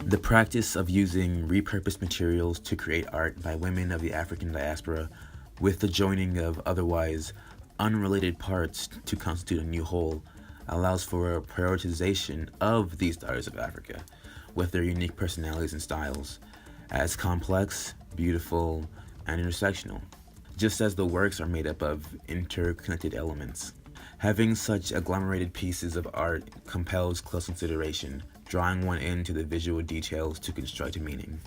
The practice of using repurposed materials to create art by women of the African diaspora with the joining of otherwise unrelated parts to constitute a new whole allows for a prioritization of these daughters of Africa with their unique personalities and styles as complex, beautiful, and intersectional, just as the works are made up of interconnected elements. Having such agglomerated pieces of art compels close consideration, drawing one into the visual details to construct a meaning.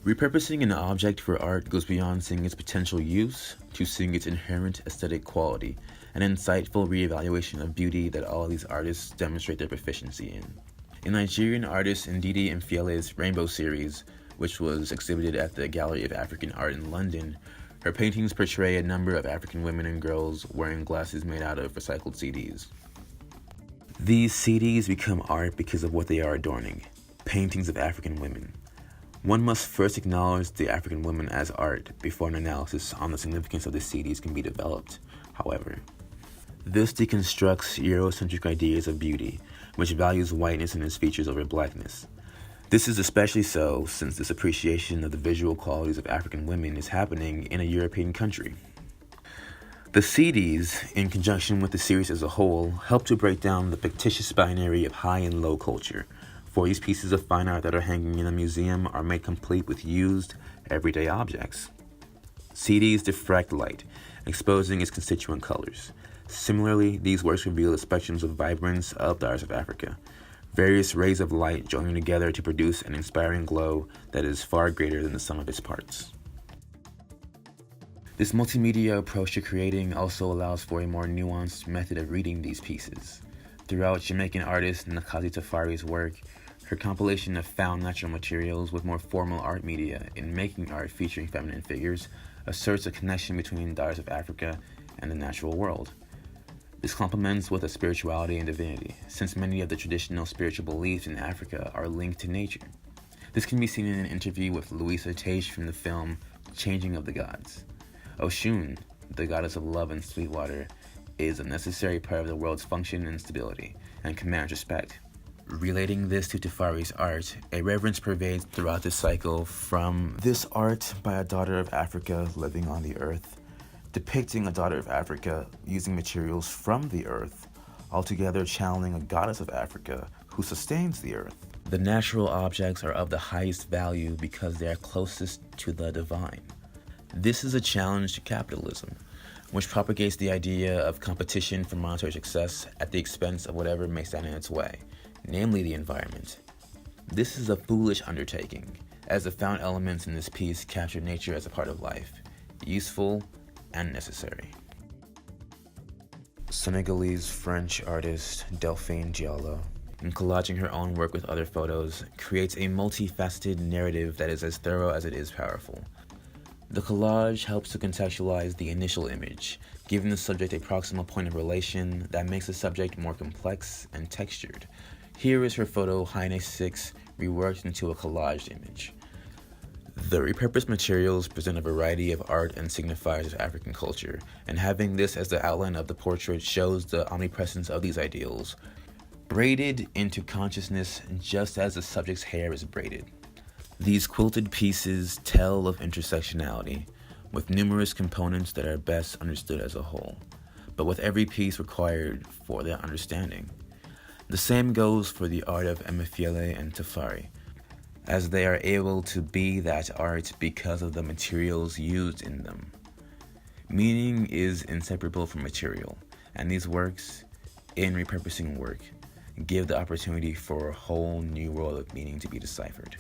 Repurposing an object for art goes beyond seeing its potential use to seeing its inherent aesthetic quality, an insightful reevaluation of beauty that all these artists demonstrate their proficiency in. In Nigerian artist Ndidi Emefiele's Rainbow series, which was exhibited at the Gallery of African Art in London, her paintings portray a number of African women and girls wearing glasses made out of recycled CDs. These CDs become art because of what they are adorning, paintings of African women. One must first acknowledge the African women as art before an analysis on the significance of the CDs can be developed, however. This deconstructs Eurocentric ideas of beauty, which values whiteness and its features over blackness. This is especially so since this appreciation of the visual qualities of African women is happening in a European country. The CDs, in conjunction with the series as a whole, help to break down the fictitious binary of high and low culture, for these pieces of fine art that are hanging in a museum are made complete with used, everyday objects. CDs diffract light, exposing its constituent colors. Similarly, these works reveal the spectrums of vibrance of the arts of Africa, various rays of light joining together to produce an inspiring glow that is far greater than the sum of its parts. This multimedia approach to creating also allows for a more nuanced method of reading these pieces. Throughout Jamaican artist Nakazzi Tafari's work, her compilation of found natural materials with more formal art media in making art featuring feminine figures asserts a connection between daughters of Africa and the natural world. This complements with a spirituality and divinity, since many of the traditional spiritual beliefs in Africa are linked to nature. This can be seen in an interview with Louisa Teish from the film Changing of the Gods. Oshun, the goddess of love and sweet water, is a necessary part of the world's function and stability, and commands respect. Relating this to Tafari's art, a reverence pervades throughout this cycle from this art by a daughter of Africa living on the earth, depicting a daughter of Africa using materials from the earth, altogether channeling a goddess of Africa who sustains the earth. The natural objects are of the highest value because they are closest to the divine. This is a challenge to capitalism, which propagates the idea of competition for monetary success at the expense of whatever may stand in its way, namely the environment. This is a foolish undertaking, as the found elements in this piece capture nature as a part of life, useful and necessary. Senegalese-French artist Delphine Diallo, in collaging her own work with other photos, creates a multifaceted narrative that is as thorough as it is powerful. The collage helps to contextualize the initial image, giving the subject a proximal point of relation that makes the subject more complex and textured. Here is her photo Highness 6 reworked into a collaged image. The repurposed materials present a variety of art and signifiers of African culture, and having this as the outline of the portrait shows the omnipresence of these ideals, braided into consciousness just as the subject's hair is braided. These quilted pieces tell of intersectionality, with numerous components that are best understood as a whole, but with every piece required for their understanding. The same goes for the art of Emefiele and Tafari, as they are able to be that art because of the materials used in them. Meaning is inseparable from material, and these works, in repurposing work, give the opportunity for a whole new world of meaning to be deciphered.